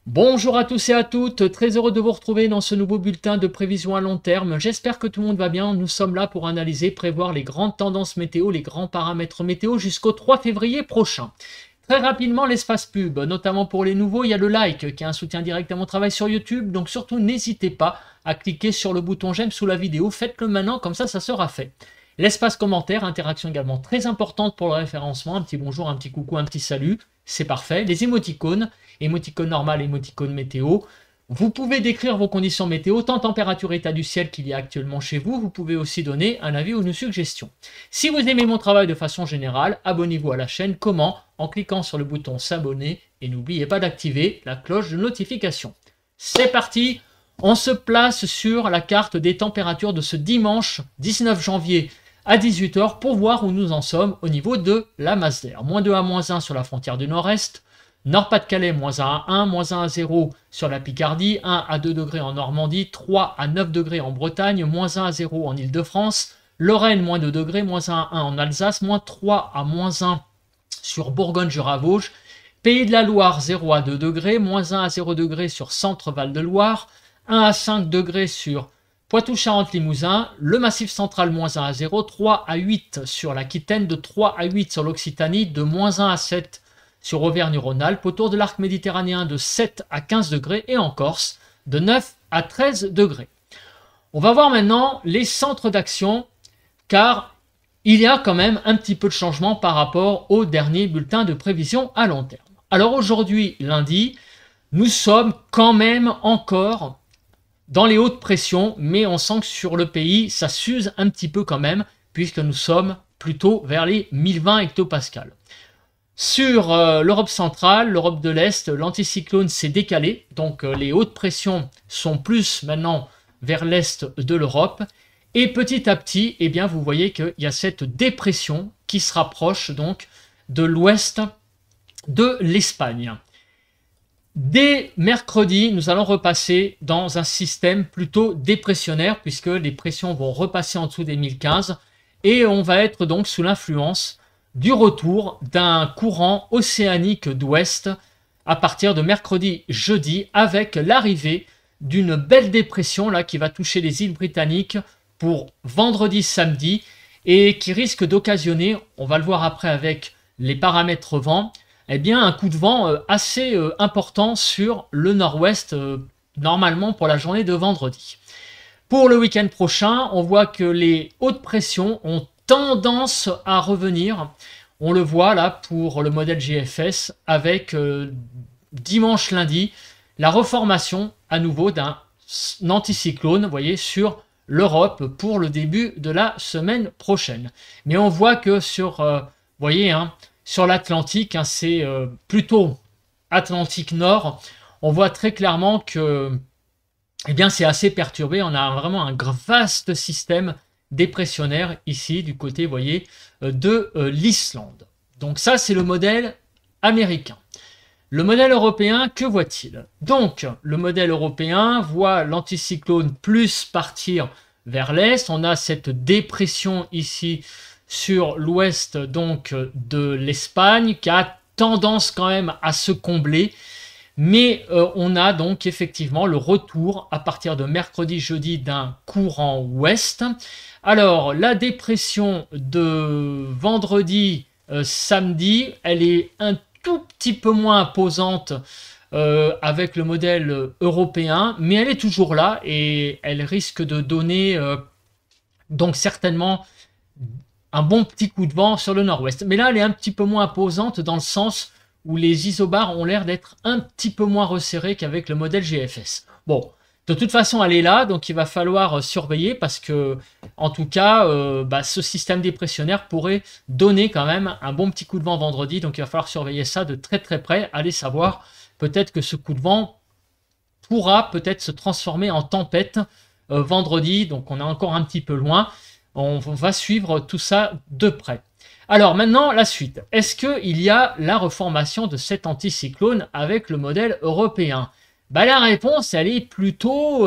Bonjour à tous et à toutes, très heureux de vous retrouver dans ce nouveau bulletin de prévision à long terme. J'espère que tout le monde va bien. Nous sommes là pour analyser, prévoir les grandes tendances météo, les grands paramètres météo jusqu'au 3 février prochain. Très rapidement, l'espace pub, notamment pour les nouveaux, il y a le like qui est un soutien direct à mon travail sur YouTube. Donc surtout, n'hésitez pas à cliquer sur le bouton j'aime sous la vidéo. Faites-le maintenant, comme ça sera fait. L'espace commentaire, interaction également très importante pour le référencement. Un petit bonjour, un petit coucou, un petit salut, c'est parfait. Les émoticônes, émoticône normal, émoticône météo. Vous pouvez décrire vos conditions météo, tant température, état du ciel qu'il y a actuellement chez vous. Vous pouvez aussi donner un avis ou une suggestion. Si vous aimez mon travail de façon générale, abonnez-vous à la chaîne. Comment? En cliquant sur le bouton s'abonner et n'oubliez pas d'activer la cloche de notification. C'est parti! On se place sur la carte des températures de ce dimanche 19 janvier à 18 h pour voir où nous en sommes au niveau de la masse d'air. -2 à -1 sur la frontière du nord-est, Nord-Pas-de-Calais, -1 à 1, -1 à 0 sur la Picardie, 1 à 2 degrés en Normandie, 3 à 9 degrés en Bretagne, -1 à 0 en Île-de-France, Lorraine, -2 degrés, -1 à 1 en Alsace, -3 à -1 sur Bourgogne-Jura-Vosges, Pays de la Loire, 0 à 2 degrés, -1 à 0 degrés sur Centre-Val de Loire, 1 à 5 degrés sur Poitou-Charentes-Limousin, le Massif central -1 à 0, 3 à 8 sur l'Aquitaine, de 3 à 8 sur l'Occitanie, de -1 à 7 sur Auvergne-Rhône-Alpes, autour de l'arc méditerranéen de 7 à 15 degrés et en Corse de 9 à 13 degrés. On va voir maintenant les centres d'action car il y a quand même un petit peu de changement par rapport au dernier bulletin de prévision à long terme. Alors aujourd'hui, lundi, nous sommes quand même encore dans les hautes pressions, mais on sent que sur le pays, ça s'use un petit peu quand même, puisque nous sommes plutôt vers les 1020 hectopascales. Sur l'Europe centrale, l'Europe de l'Est, l'anticyclone s'est décalé, donc les hautes pressions sont plus maintenant vers l'Est de l'Europe, et petit à petit, eh bien, vous voyez qu'il y a cette dépression qui se rapproche donc de l'ouest de l'Espagne. Dès mercredi, nous allons repasser dans un système plutôt dépressionnaire puisque les pressions vont repasser en dessous des 1015 et on va être donc sous l'influence du retour d'un courant océanique d'ouest à partir de mercredi, jeudi avec l'arrivée d'une belle dépression là qui va toucher les îles britanniques pour vendredi, samedi et qui risque d'occasionner, on va le voir après avec les paramètres vent, eh bien, un coup de vent assez important sur le nord-ouest, normalement pour la journée de vendredi. Pour le week-end prochain, on voit que les hautes pressions ont tendance à revenir. On le voit là pour le modèle GFS avec dimanche, lundi, la reformation à nouveau d'un anticyclone, vous voyez, sur l'Europe pour le début de la semaine prochaine. Mais on voit que sur, vous voyez, sur l'Atlantique, c'est plutôt Atlantique Nord, on voit très clairement que eh bien, c'est assez perturbé. On a vraiment un vaste système dépressionnaire ici du côté, vous voyez, de l'Islande. Donc ça, c'est le modèle américain. Le modèle européen, que voit-il? Donc, le modèle européen voit l'anticyclone plus partir vers l'est. On a cette dépression ici sur l'ouest donc de l'Espagne qui a tendance quand même à se combler, mais on a donc effectivement le retour à partir de mercredi, jeudi d'un courant ouest. Alors la dépression de vendredi, samedi, elle est un tout petit peu moins imposante avec le modèle européen, mais elle est toujours là et elle risque de donner donc certainement un bon petit coup de vent sur le nord-ouest. Mais là, elle est un petit peu moins imposante dans le sens où les isobars ont l'air d'être un petit peu moins resserrés qu'avec le modèle GFS. Bon, de toute façon, elle est là, donc il va falloir surveiller parce que, en tout cas, ce système dépressionnaire pourrait donner quand même un bon petit coup de vent vendredi, donc il va falloir surveiller ça de très très près. Allez savoir, peut-être que ce coup de vent pourra peut-être se transformer en tempête vendredi, donc on est encore un petit peu loin. On va suivre tout ça de près. Alors maintenant, la suite. Est-ce qu'il y a la reformation de cet anticyclone avec le modèle européen? La réponse, elle est plutôt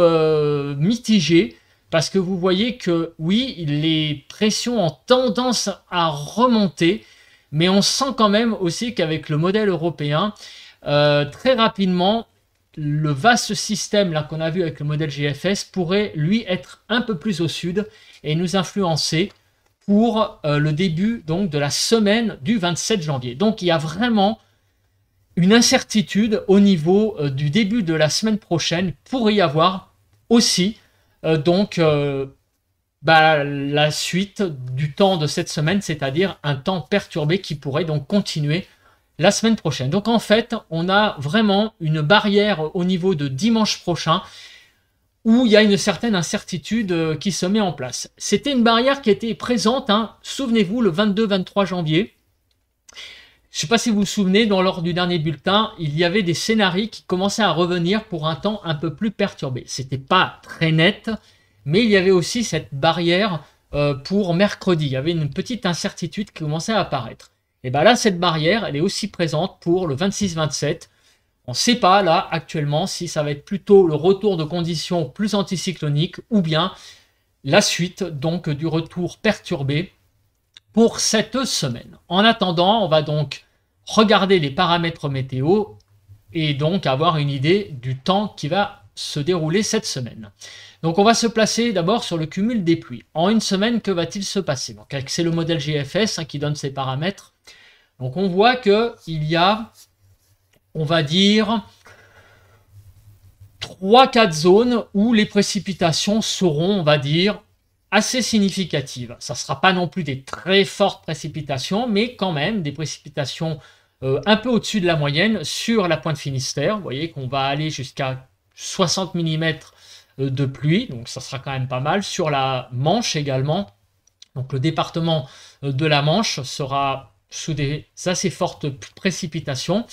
mitigée, parce que vous voyez que oui, les pressions ont tendance à remonter, mais on sent quand même aussi qu'avec le modèle européen, très rapidement, le vaste système là qu'on a vu avec le modèle GFS pourrait lui être un peu plus au sud et nous influencer pour le début donc de la semaine du 27 janvier. Donc il y a vraiment une incertitude au niveau du début de la semaine prochaine. Pour y avoir aussi la suite du temps de cette semaine, c'est-à-dire un temps perturbé qui pourrait donc continuer la semaine prochaine. Donc en fait, on a vraiment une barrière au niveau de dimanche prochain où il y a une certaine incertitude qui se met en place. C'était une barrière qui était présente, hein, souvenez-vous, le 22-23 janvier. Je ne sais pas si vous vous souvenez, lors du dernier bulletin, il y avait des scénarios qui commençaient à revenir pour un temps un peu plus perturbé. C'était pas très net, mais il y avait aussi cette barrière pour mercredi. Il y avait une petite incertitude qui commençait à apparaître. Et bien là, cette barrière, elle est aussi présente pour le 26-27. On ne sait pas là actuellement si ça va être plutôt le retour de conditions plus anticycloniques ou bien la suite donc du retour perturbé pour cette semaine. En attendant, on va donc regarder les paramètres météo et donc avoir une idée du temps qui va se dérouler cette semaine. Donc on va se placer d'abord sur le cumul des pluies. En une semaine, que va-t-il se passer? Donc c'est le modèle GFS qui donne ces paramètres. Donc on voit qu'il y a, on va dire, 3-4 zones où les précipitations seront, on va dire, assez significatives. Ça ne sera pas non plus des très fortes précipitations, mais quand même des précipitations un peu au-dessus de la moyenne sur la pointe Finistère. Vous voyez qu'on va aller jusqu'à 60 mm de pluie, donc ça sera quand même pas mal. Sur la Manche également, donc le département de la Manche sera sous des assez fortes précipitations.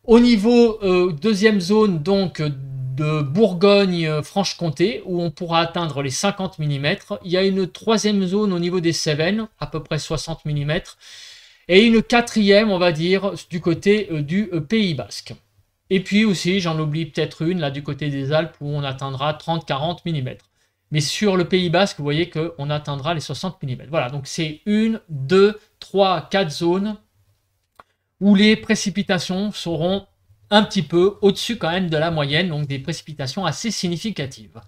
Au niveau deuxième zone donc de Bourgogne-Franche-Comté où on pourra atteindre les 50 mm. Il y a une troisième zone au niveau des Cévennes, à peu près 60 mm. Et une quatrième, on va dire, du côté du Pays Basque. Et puis aussi, j'en oublie peut-être une, là du côté des Alpes, où on atteindra 30-40 mm. Mais sur le Pays Basque, vous voyez qu'on atteindra les 60 mm. Voilà, donc c'est 1, 2, 3, 4 zones où les précipitations seront un petit peu au-dessus quand même de la moyenne, donc des précipitations assez significatives.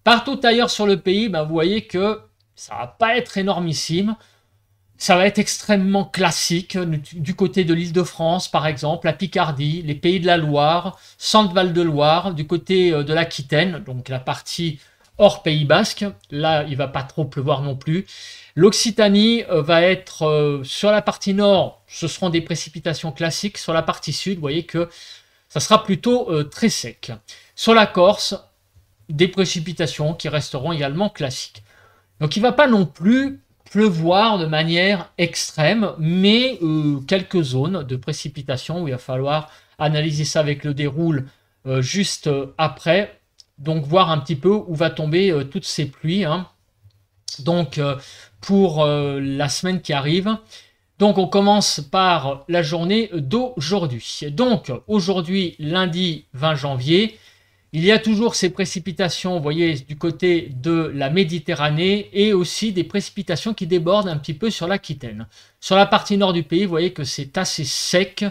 Partout ailleurs sur le pays, vous voyez que ça ne va pas être énormissime. Ça va être extrêmement classique du côté de l'Île-de-France, par exemple, la Picardie, les Pays de la Loire, Centre-Val de Loire, du côté de l'Aquitaine, donc la partie hors Pays Basque. Là, il ne va pas trop pleuvoir non plus. L'Occitanie va être sur la partie nord, ce seront des précipitations classiques. Sur la partie sud, vous voyez que ça sera plutôt très sec. Sur la Corse, des précipitations qui resteront également classiques. Donc il ne va pas non plus pleuvoir de manière extrême, mais quelques zones de précipitation où il va falloir analyser ça avec le déroule juste après. Donc voir un petit peu où va tomber toutes ces pluies. Hein. Donc pour la semaine qui arrive. Donc on commence par la journée d'aujourd'hui. Donc aujourd'hui, lundi 20 janvier, il y a toujours ces précipitations, vous voyez, du côté de la Méditerranée et aussi des précipitations qui débordent un petit peu sur l'Aquitaine. Sur la partie nord du pays, vous voyez que c'est assez sec.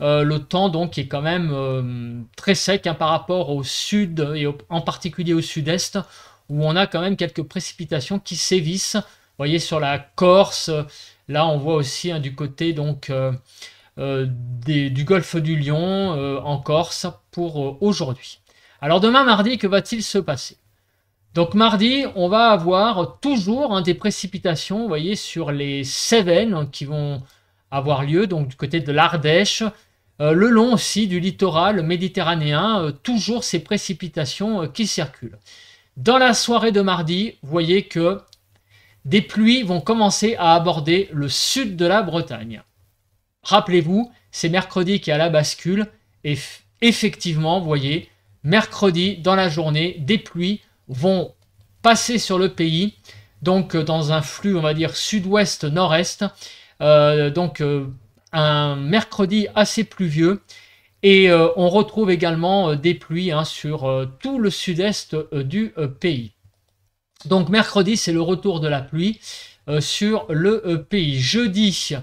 Le temps donc est quand même très sec par rapport au sud et en particulier au sud-est où on a quand même quelques précipitations qui sévissent. Vous voyez sur la Corse, là on voit aussi du côté donc du golfe du Lion en Corse pour aujourd'hui. Alors demain mardi, que va-t-il se passer? Donc mardi, on va avoir toujours des précipitations, vous voyez, sur les Cévennes qui vont avoir lieu, donc du côté de l'Ardèche, le long aussi du littoral méditerranéen, toujours ces précipitations qui circulent. Dans la soirée de mardi, vous voyez que des pluies vont commencer à aborder le sud de la Bretagne. Rappelez-vous, c'est mercredi qui est à la bascule, et effectivement, vous voyez, mercredi, dans la journée, des pluies vont passer sur le pays, donc dans un flux, on va dire, sud-ouest-nord-est, un mercredi assez pluvieux, et on retrouve également des pluies sur tout le sud-est du pays. Donc mercredi, c'est le retour de la pluie sur le pays. Jeudi,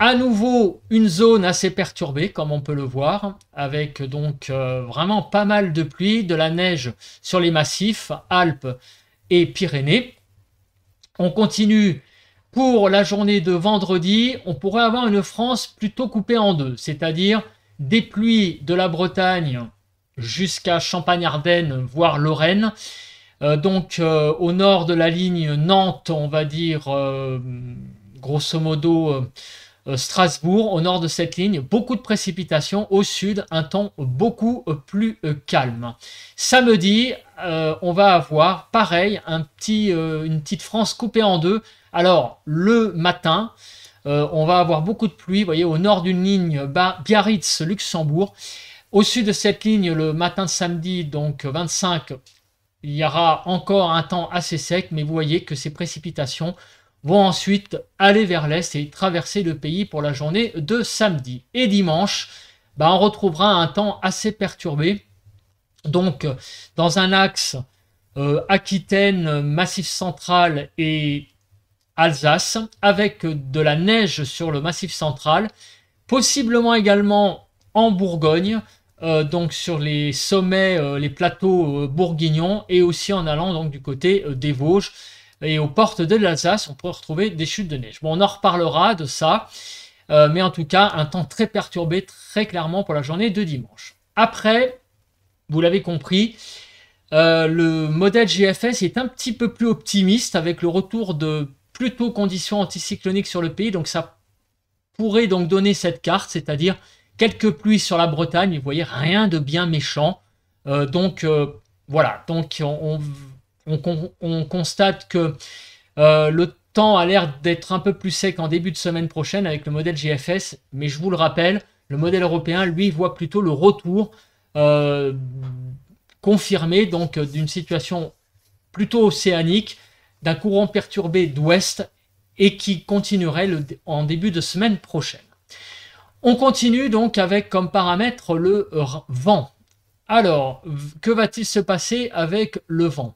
À nouveau, une zone assez perturbée, comme on peut le voir, avec donc vraiment pas mal de pluie, de la neige sur les massifs, Alpes et Pyrénées. On continue pour la journée de vendredi. On pourrait avoir une France plutôt coupée en deux, c'est-à-dire des pluies de la Bretagne jusqu'à Champagne-Ardenne, voire Lorraine. Donc au nord de la ligne Nantes, on va dire grosso modo Strasbourg, au nord de cette ligne, beaucoup de précipitations. Au sud, un temps beaucoup plus calme. Samedi, on va avoir pareil, une petite France coupée en deux. Alors, le matin, on va avoir beaucoup de pluie. Vous voyez, au nord d'une ligne Biarritz-Luxembourg. Au sud de cette ligne, le matin de samedi, donc 25, il y aura encore un temps assez sec, mais vous voyez que ces précipitations vont ensuite aller vers l'est et traverser le pays pour la journée de samedi. Et dimanche, on retrouvera un temps assez perturbé. Donc, dans un axe Aquitaine, Massif central et Alsace, avec de la neige sur le Massif central, possiblement également en Bourgogne, donc sur les sommets, les plateaux bourguignons, et aussi en allant donc du côté des Vosges. Et aux portes de l'Alsace, on pourrait retrouver des chutes de neige. Bon, on en reparlera de ça, mais en tout cas, un temps très perturbé, très clairement pour la journée de dimanche. Après, vous l'avez compris, le modèle GFS est un petit peu plus optimiste avec le retour de plutôt conditions anticycloniques sur le pays. Donc ça pourrait donc donner cette carte, c'est-à-dire quelques pluies sur la Bretagne. Vous voyez, rien de bien méchant. Voilà, donc on constate que le temps a l'air d'être un peu plus sec en début de semaine prochaine avec le modèle GFS, mais je vous le rappelle, le modèle européen, lui, voit plutôt le retour confirmé donc d'une situation plutôt océanique, d'un courant perturbé d'ouest et qui continuerait en début de semaine prochaine. On continue donc avec comme paramètre le vent. Alors, que va-t-il se passer avec le vent ?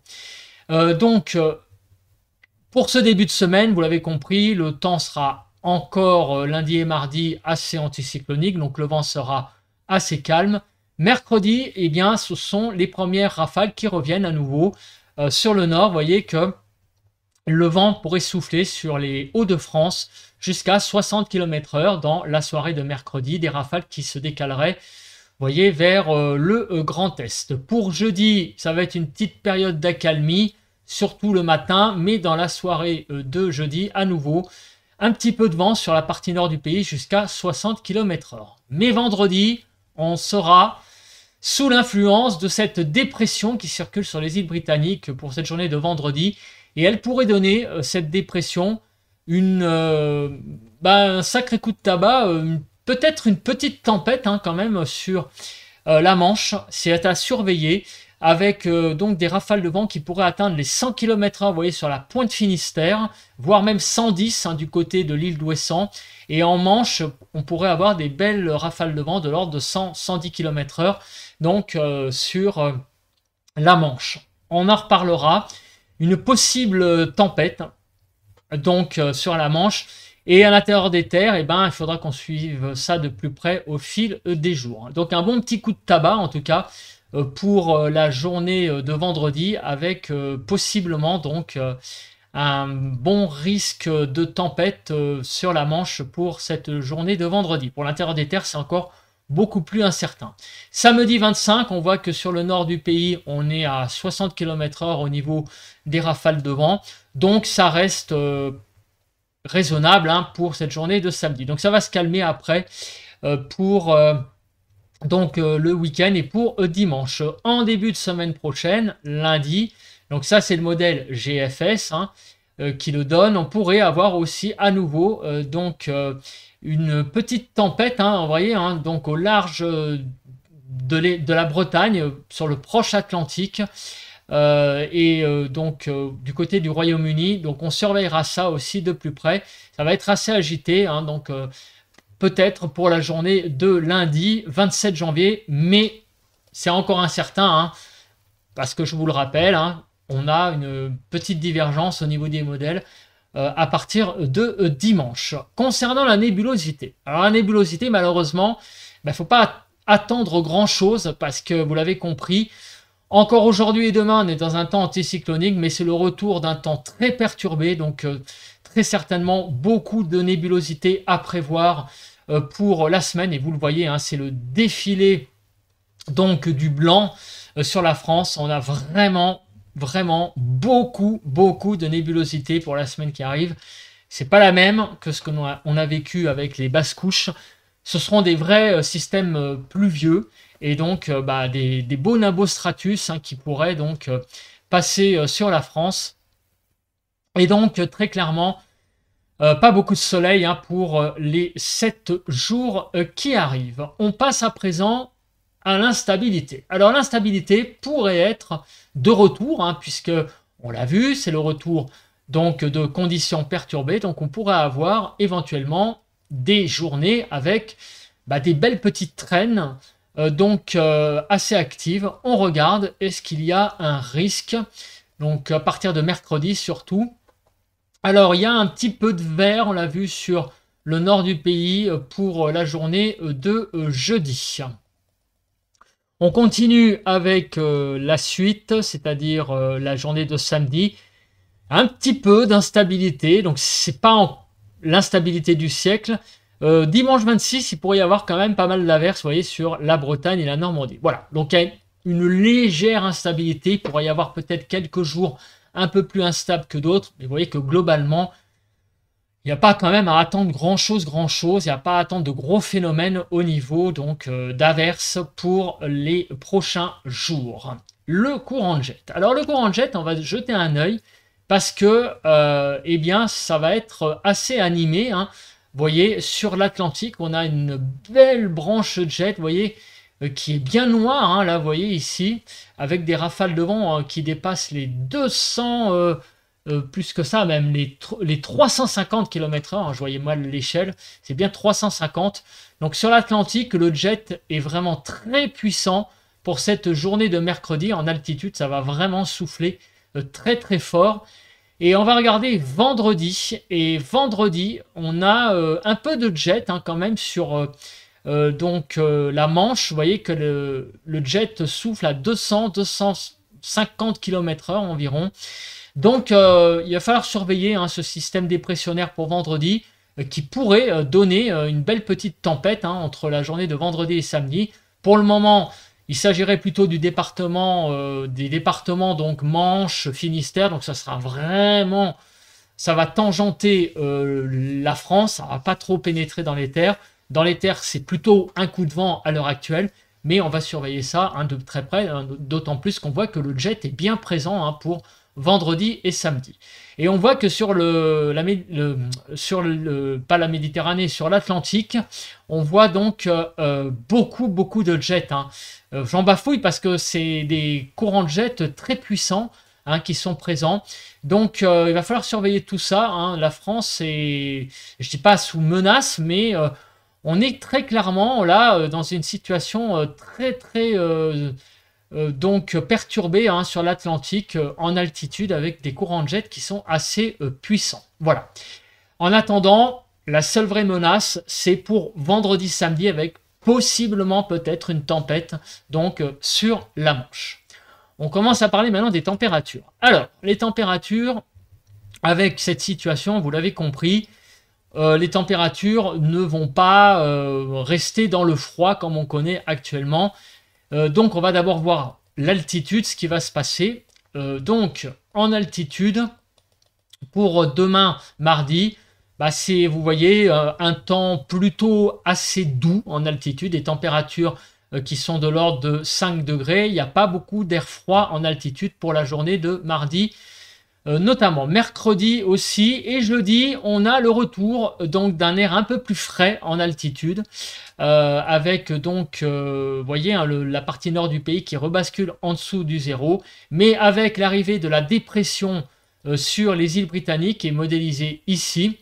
Pour ce début de semaine, vous l'avez compris, le temps sera encore lundi et mardi assez anticyclonique, donc le vent sera assez calme. Mercredi, eh bien, ce sont les premières rafales qui reviennent à nouveau sur le nord. Vous voyez que le vent pourrait souffler sur les Hauts-de-France jusqu'à 60 km/h dans la soirée de mercredi, des rafales qui se décaleraient, vous voyez, vers le Grand Est. Pour jeudi, ça va être une petite période d'accalmie, surtout le matin, mais dans la soirée de jeudi, à nouveau, un petit peu de vent sur la partie nord du pays jusqu'à 60 km/h. Mais vendredi, on sera sous l'influence de cette dépression qui circule sur les îles britanniques pour cette journée de vendredi. Et elle pourrait donner, cette dépression, un sacré coup de tabac, peut-être une petite tempête quand même sur la Manche. C'est à surveiller avec donc des rafales de vent qui pourraient atteindre les 100 km/h, vous voyez, sur la pointe Finistère, voire même 110 du côté de l'île d'Ouessant. Et en Manche, on pourrait avoir des belles rafales de vent de l'ordre de 100-110 km/h donc sur la Manche. On en reparlera. Une possible tempête donc sur la Manche, et à l'intérieur des terres, il faudra qu'on suive ça de plus près au fil des jours. Donc un bon petit coup de tabac en tout cas pour la journée de vendredi, avec possiblement donc un bon risque de tempête sur la Manche pour cette journée de vendredi. Pour l'intérieur des terres, c'est encore beaucoup plus incertain. Samedi 25, on voit que sur le nord du pays, on est à 60 km/h au niveau des rafales de vent. Donc ça reste raisonnable pour cette journée de samedi. Donc ça va se calmer après pour le week-end et pour dimanche. En début de semaine prochaine, lundi, donc ça c'est le modèle GFS qui le donne. On pourrait avoir aussi à nouveau une petite tempête, vous voyez, donc au large de la Bretagne, sur le proche Atlantique, du côté du Royaume-Uni. Donc on surveillera ça aussi de plus près. Ça va être assez agité, peut-être pour la journée de lundi 27 janvier, mais c'est encore incertain, parce que je vous le rappelle, on a une petite divergence au niveau des modèles. à partir de dimanche. Concernant la nébulosité, alors la nébulosité, malheureusement, il ne faut pas attendre grand-chose parce que, vous l'avez compris, encore aujourd'hui et demain, on est dans un temps anticyclonique, mais c'est le retour d'un temps très perturbé, donc très certainement beaucoup de nébulosité à prévoir pour la semaine. Et vous le voyez, hein, c'est le défilé donc du blanc sur la France. On a vraiment beaucoup de nébulosité pour la semaine qui arrive. C'est pas la même que ce qu'on a vécu avec les basses couches. Ce seront des vrais systèmes pluvieux et donc des beaux nimbostratus qui pourraient donc passer sur la France. Et donc très clairement, pas beaucoup de soleil pour les 7 jours qui arrivent. On passe à présent à l'instabilité. Alors l'instabilité pourrait être de retour, puisque on l'a vu, c'est le retour donc de conditions perturbées. Donc on pourrait avoir éventuellement des journées avec des belles petites traînes assez actives. On regarde, est-ce qu'il y a un risque? Donc à partir de mercredi surtout. Alors il y a un petit peu de vert, on l'a vu sur le nord du pays pour la journée de jeudi. On continue avec la suite, c'est-à-dire la journée de samedi. Un petit peu d'instabilité, donc c'est pas l'instabilité du siècle. Dimanche 26, il pourrait y avoir quand même pas mal d'averses, vous voyez, sur la Bretagne et la Normandie. Voilà, donc il y a une légère instabilité. Il pourrait y avoir peut-être quelques jours un peu plus instables que d'autres, mais vous voyez que globalement, il n'y a pas quand même à attendre grand-chose. Il n'y a pas à attendre de gros phénomènes au niveau donc d'averses pour les prochains jours. Le courant de jet. Alors le courant de jet, on va jeter un œil parce que ça va être assez animé. Vous voyez, sur l'Atlantique, on a une belle branche de jet, vous voyez, qui est bien noire, là, vous voyez ici, avec des rafales de vent qui dépassent les 200, plus que ça, même les 350 km/h, je voyais mal l'échelle, c'est bien 350. Donc sur l'Atlantique, le jet est vraiment très puissant pour cette journée de mercredi. En altitude, ça va vraiment souffler très fort. Et on va regarder vendredi. Et vendredi, on a un peu de jet quand même sur la Manche. Vous voyez que le jet souffle à 200-250 km/h environ. Donc il va falloir surveiller ce système dépressionnaire pour vendredi qui pourrait donner une belle petite tempête entre la journée de vendredi et samedi. Pour le moment, il s'agirait plutôt des départements donc Manche, Finistère, donc ça va tangenter la France, ça va pas trop pénétrer dans les terres. Dans les terres, c'est plutôt un coup de vent à l'heure actuelle, mais on va surveiller ça de très près, d'autant plus qu'on voit que le jet est bien présent pour vendredi et samedi. Et on voit que sur pas la Méditerranée, sur l'Atlantique, on voit donc beaucoup de jets. J'en bafouille parce que c'est des courants de jets très puissants qui sont présents. Donc il va falloir surveiller tout ça. La France est, je dis pas sous menace, mais on est très clairement là dans une situation très donc perturbée sur l'Atlantique en altitude avec des courants de jet qui sont assez puissants. Voilà. En attendant, la seule vraie menace, c'est pour vendredi, samedi avec possiblement peut-être une tempête donc sur la Manche. On commence à parler maintenant des températures. Alors, les températures, avec cette situation, vous l'avez compris, les températures ne vont pas rester dans le froid comme on connaît actuellement. Donc on va d'abord voir l'altitude, ce qui va se passer. Donc en altitude, pour demain mardi, vous voyez un temps plutôt assez doux en altitude, des températures qui sont de l'ordre de 5 degrés. Il n'y a pas beaucoup d'air froid en altitude pour la journée de mardi. Notamment mercredi aussi et jeudi, on a le retour donc d'un air un peu plus frais en altitude avec donc vous voyez la partie nord du pays qui rebascule en dessous du zéro, mais avec l'arrivée de la dépression sur les îles britanniques et modélisée ici,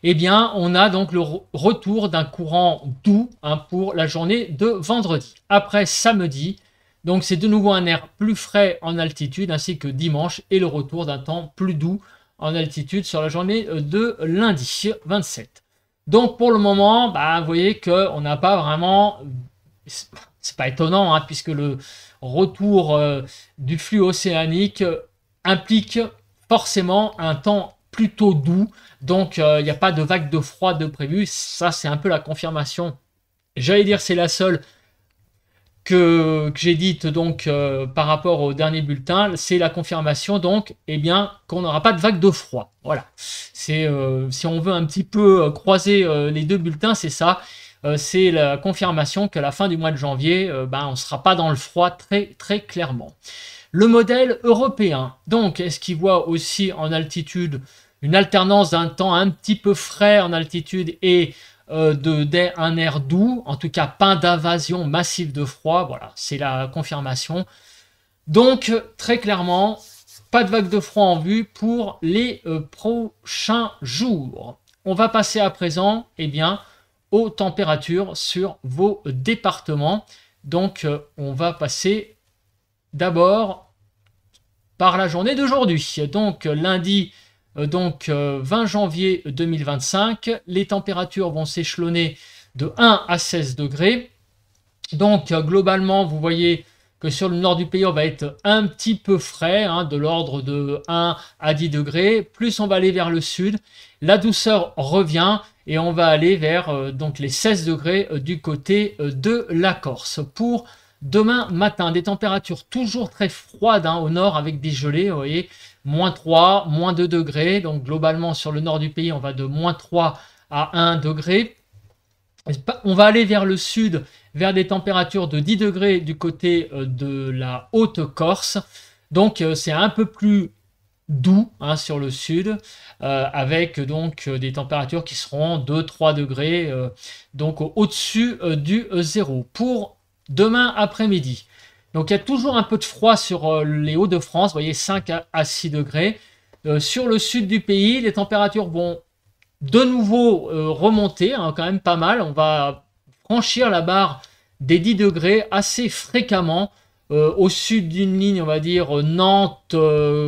eh bien on a donc le retour d'un courant doux pour la journée de vendredi. Après samedi, donc c'est de nouveau un air plus frais en altitude ainsi que dimanche et le retour d'un temps plus doux en altitude sur la journée de lundi 27. Donc pour le moment, bah, vous voyez qu'on n'a pas vraiment, c'est pas étonnant, hein, puisque le retour du flux océanique implique forcément un temps plutôt doux, donc il n'y a pas de vague de froid de prévu. Ça, c'est un peu la confirmation. J'allais dire c'est la seule que j'ai dite donc par rapport au dernier bulletin, c'est la confirmation donc qu'on n'aura pas de vague de froid. Voilà, c'est si on veut un petit peu croiser les deux bulletins, c'est ça. C'est la confirmation qu'à la fin du mois de janvier, on ne sera pas dans le froid très clairement. Le modèle européen, donc, est-ce qu'il voit aussi en altitude une alternance d'un temps un petit peu frais en altitude et un air doux, en tout cas pas d'invasion massive de froid, voilà, c'est la confirmation. Donc, très clairement, pas de vague de froid en vue pour les prochains jours. On va passer à présent, aux températures sur vos départements. Donc, on va passer d'abord par la journée d'aujourd'hui. Donc, lundi, 20 janvier 2025, les températures vont s'échelonner de 1 à 16 degrés. Donc, globalement, vous voyez que sur le nord du pays, on va être un petit peu frais, hein, de l'ordre de 1 à 10 degrés. Plus on va aller vers le sud, la douceur revient et on va aller vers donc les 16 degrés du côté de la Corse. Pour demain matin, des températures toujours très froides, hein, au nord avec des gelées, vous voyez, -3, -2 degrés. Donc globalement, sur le nord du pays, on va de -3 à 1 degré. On va aller vers le sud, vers des températures de 10 degrés du côté de la Haute-Corse. Donc c'est un peu plus doux, hein, sur le sud, avec donc des températures qui seront 2-3 degrés, donc au-dessus du zéro. Pour demain après-midi, donc il y a toujours un peu de froid sur les Hauts-de-France, vous voyez, 5 à 6 degrés. Sur le sud du pays, les températures vont de nouveau remonter, hein, quand même pas mal. On va franchir la barre des 10 degrés assez fréquemment. Au sud d'une ligne, on va dire Nantes,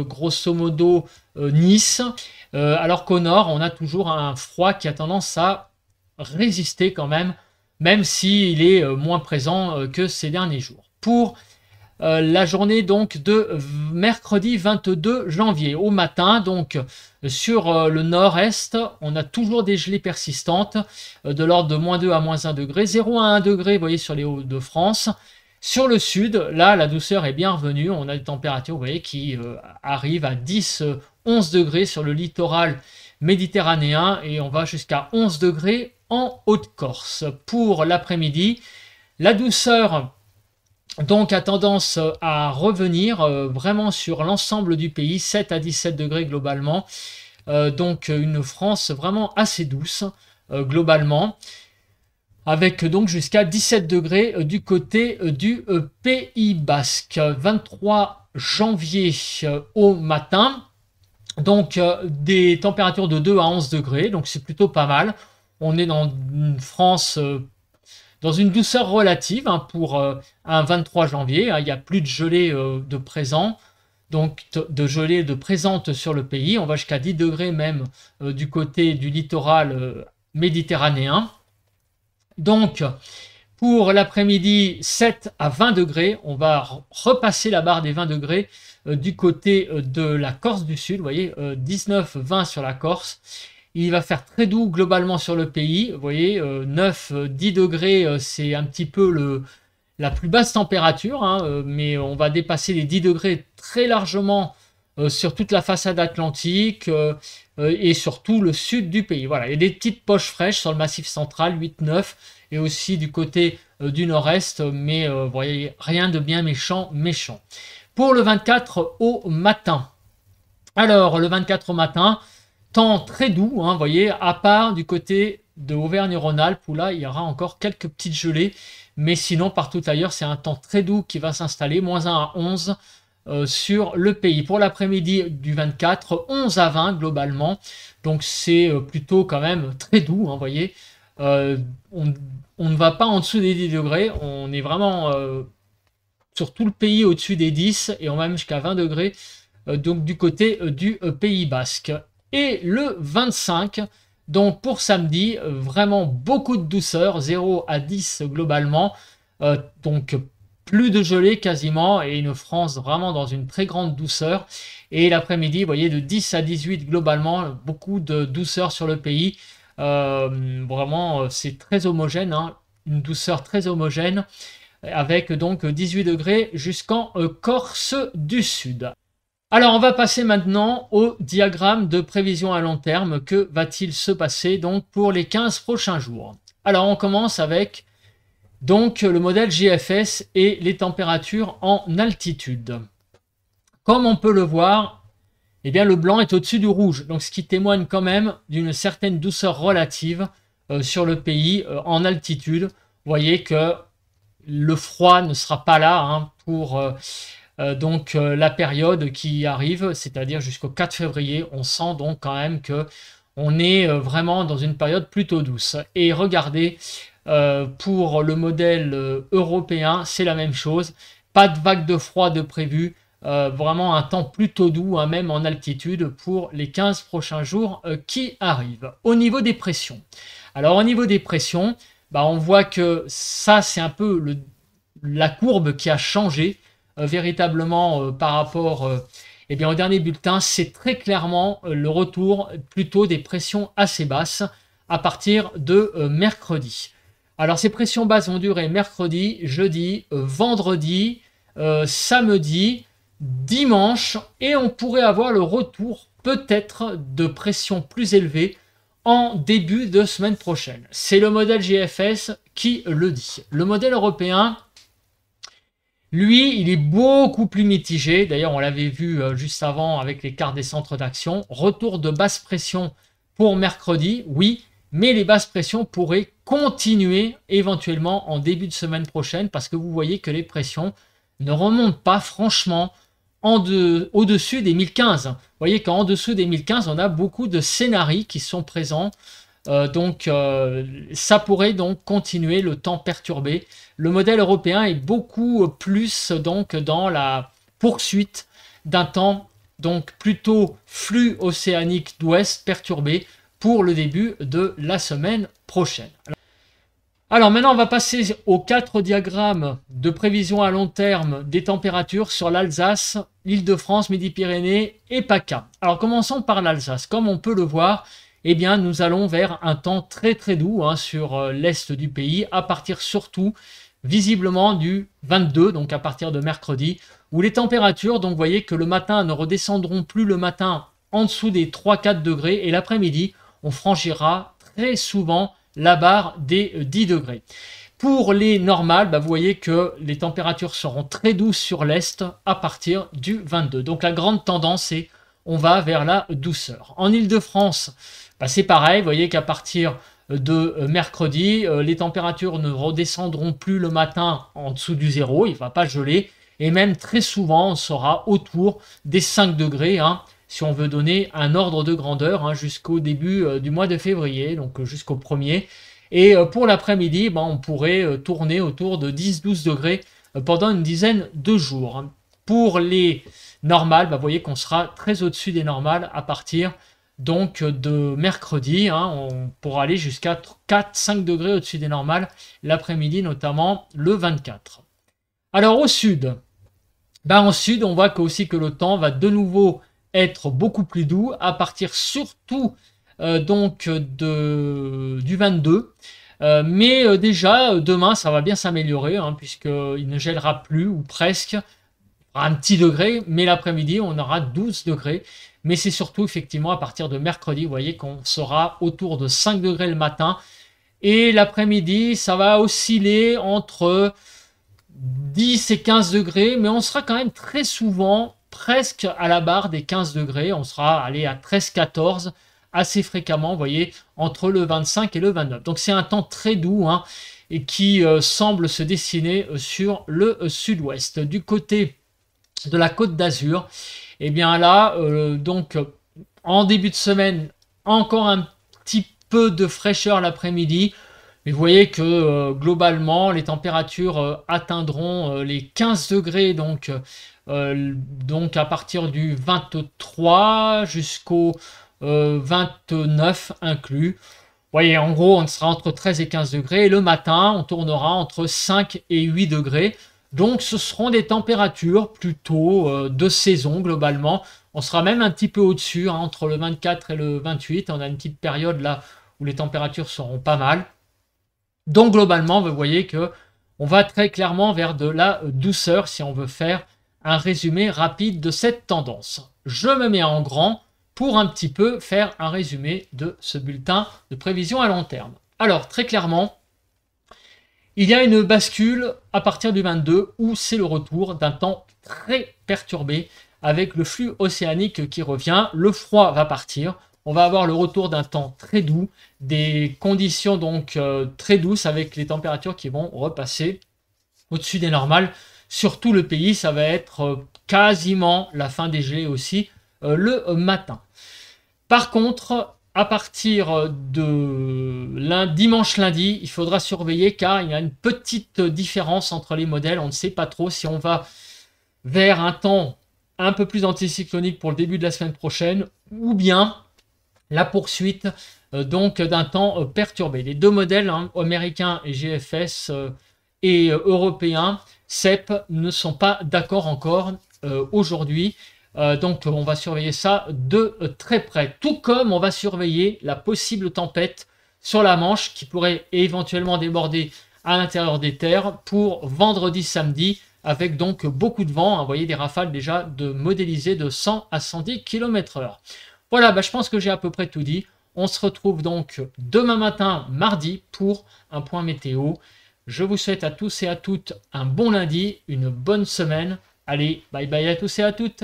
grosso modo Nice, alors qu'au nord, on a toujours un froid qui a tendance à résister quand même s'il est moins présent que ces derniers jours. Pour la journée donc de mercredi 22 janvier au matin, donc sur le nord-est, on a toujours des gelées persistantes de l'ordre de -2 à -1 degré, 0 à 1 degré, vous voyez, sur les Hauts-de-France. Sur le sud, là, la douceur est bien revenue. On a des températures, vous voyez, qui arrivent à 10-11 degrés sur le littoral méditerranéen et on va jusqu'à 11 degrés en Haute-Corse. Pour l'après-midi, la douceur donc a tendance à revenir vraiment sur l'ensemble du pays, 7 à 17 degrés globalement. Donc une France vraiment assez douce globalement, avec donc jusqu'à 17 degrés du côté du Pays Basque. 23 janvier au matin, donc des températures de 2 à 11 degrés, donc c'est plutôt pas mal. On est dans une France dans une douceur relative, hein, pour un 23 janvier. Hein, il n'y a plus de gelée de présent, donc de gelée de présente sur le pays. On va jusqu'à 10 degrés même du côté du littoral méditerranéen. Donc, pour l'après-midi, 7 à 20 degrés. On va repasser la barre des 20 degrés du côté de la Corse du Sud. Vous voyez, 19-20 sur la Corse. Il va faire très doux globalement sur le pays. Vous voyez, 9-10 degrés, c'est un petit peu la plus basse température, hein, mais on va dépasser les 10 degrés très largement sur toute la façade atlantique et sur tout le sud du pays. Voilà, il y a des petites poches fraîches sur le massif central, 8-9, et aussi du côté du nord-est, mais vous voyez, rien de bien méchant. Pour le 24 au matin. Alors, le 24 au matin, temps très doux, hein, vous voyez, à part du côté de Auvergne-Rhône-Alpes, où là, il y aura encore quelques petites gelées, mais sinon, partout ailleurs, c'est un temps très doux qui va s'installer, -1 à 11 sur le pays. Pour l'après-midi du 24, 11 à 20 globalement, donc c'est plutôt quand même très doux, hein, vous voyez. On ne va pas en dessous des 10 degrés, on est vraiment sur tout le pays au-dessus des 10, et on va même jusqu'à 20 degrés donc du côté du Pays Basque. Et le 25, donc pour samedi, vraiment beaucoup de douceur, 0 à 10 globalement, donc plus de gelée quasiment, et une France vraiment dans une très grande douceur. Et l'après-midi, vous voyez, de 10 à 18 globalement, beaucoup de douceur sur le pays. Vraiment, c'est très homogène, hein, une douceur très homogène, avec donc 18 degrés jusqu'en Corse du Sud. Alors, on va passer maintenant au diagramme de prévision à long terme. Que va-t-il se passer donc pour les 15 prochains jours? Alors, on commence avec donc le modèle GFS et les températures en altitude. Comme on peut le voir, eh bien, le blanc est au-dessus du rouge, donc ce qui témoigne quand même d'une certaine douceur relative sur le pays en altitude. Vous voyez que le froid ne sera pas là hein, pour la période qui arrive, c'est-à-dire jusqu'au 4 février. On sent donc quand même que on est vraiment dans une période plutôt douce. Et regardez, pour le modèle européen, c'est la même chose. Pas de vague de froid de prévu. Vraiment un temps plutôt doux, hein, même en altitude, pour les 15 prochains jours qui arrivent. Au niveau des pressions. Alors au niveau des pressions, bah, on voit que ça c'est un peu la courbe qui a changé véritablement par rapport eh bien, au dernier bulletin. C'est très clairement le retour plutôt des pressions assez basses à partir de mercredi. Alors ces pressions basses vont durer mercredi, jeudi, vendredi, samedi, dimanche, et on pourrait avoir le retour peut-être de pression plus élevée en début de semaine prochaine. C'est le modèle GFS qui le dit. Le modèle européen, lui, il est beaucoup plus mitigé. D'ailleurs, on l'avait vu juste avant avec les cartes des centres d'action. Retour de basse pression pour mercredi, oui, mais les basses pressions pourraient continuer éventuellement en début de semaine prochaine parce que vous voyez que les pressions ne remontent pas franchement au-dessus des 1015. Vous voyez qu'en dessous des 1015, on a beaucoup de scénarios qui sont présents. Ça pourrait donc continuer le temps perturbé. Le modèle européen est beaucoup plus donc dans la poursuite d'un temps donc plutôt flux océanique d'ouest perturbé pour le début de la semaine prochaine. Alors maintenant, on va passer aux 4 diagrammes de prévision à long terme des températures sur l'Alsace, l'Île-de-France, Midi-Pyrénées et PACA. Alors commençons par l'Alsace. Comme on peut le voir, eh bien, nous allons vers un temps très très doux hein, sur l'est du pays, à partir surtout visiblement du 22, donc à partir de mercredi, où les températures, donc vous voyez que le matin ne redescendront plus le matin en dessous des 3-4 degrés et l'après-midi, on franchira très souvent la barre des 10 degrés. Pour les normales, vous voyez que les températures seront très douces sur l'est à partir du 22. Donc la grande tendance, c'est on va vers la douceur. En Île-de-France, c'est pareil, vous voyez qu'à partir de mercredi, les températures ne redescendront plus le matin en dessous du zéro, il ne va pas geler, et même très souvent, on sera autour des 5 degrés, hein, si on veut donner un ordre de grandeur hein, jusqu'au début du mois de février, donc jusqu'au 1er. Et pour l'après-midi, on pourrait tourner autour de 10-12 degrés pendant une dizaine de jours. Pour les normales, vous voyez qu'on sera très au-dessus des normales à partir donc de mercredi. Hein, on pourra aller jusqu'à 4-5 degrés au-dessus des normales l'après-midi, notamment le 24. Alors au sud, en sud, on voit aussi que le temps va de nouveau être beaucoup plus doux à partir surtout du 22. Mais déjà, demain, ça va bien s'améliorer hein, puisqu'il ne gèlera plus ou presque. Un petit degré, mais l'après-midi, on aura 12 degrés. Mais c'est surtout effectivement à partir de mercredi, vous voyez qu'on sera autour de 5 degrés le matin. Et l'après-midi, ça va osciller entre 10 et 15 degrés, mais on sera quand même très souvent presque à la barre des 15 degrés. On sera allé à 13-14 assez fréquemment, vous voyez, entre le 25 et le 29. Donc c'est un temps très doux hein, et qui semble se dessiner sur le sud-ouest. Du côté de la Côte d'Azur, et bien là, donc en début de semaine, encore un petit peu de fraîcheur l'après-midi. Mais vous voyez que globalement, les températures atteindront les 15 degrés donc donc à partir du 23 jusqu'au 29 inclus. Vous voyez, en gros, on sera entre 13 et 15 degrés. Et le matin, on tournera entre 5 et 8 degrés. Donc, ce seront des températures plutôt de saison, globalement. On sera même un petit peu au-dessus, hein, entre le 24 et le 28. On a une petite période là où les températures seront pas mal. Donc, globalement, vous voyez que on va très clairement vers de la douceur si on veut faire un résumé rapide de cette tendance. Je me mets en grand pour un petit peu faire un résumé de ce bulletin de prévision à long terme. Alors, très clairement, il y a une bascule à partir du 22 où c'est le retour d'un temps très perturbé avec le flux océanique qui revient. Le froid va partir. On va avoir le retour d'un temps très doux, des conditions donc très douces avec les températures qui vont repasser au-dessus des normales. Sur tout le pays, ça va être quasiment la fin des gelées aussi le matin. Par contre, à partir de dimanche lundi, il faudra surveiller car il y a une petite différence entre les modèles. On ne sait pas trop si on va vers un temps un peu plus anticyclonique pour le début de la semaine prochaine ou bien la poursuite donc d'un temps perturbé. Les deux modèles, hein, américains et GFS et européens, CEP, ne sont pas d'accord encore aujourd'hui. Donc on va surveiller ça de très près. Tout comme on va surveiller la possible tempête sur la Manche qui pourrait éventuellement déborder à l'intérieur des terres pour vendredi, samedi, avec donc beaucoup de vent. Vous voyez des rafales déjà modélisées de 100 à 110 km/h. Voilà, je pense que j'ai à peu près tout dit. On se retrouve donc demain matin, mardi, pour un point météo. Je vous souhaite à tous et à toutes un bon lundi, une bonne semaine. Allez, bye bye à tous et à toutes.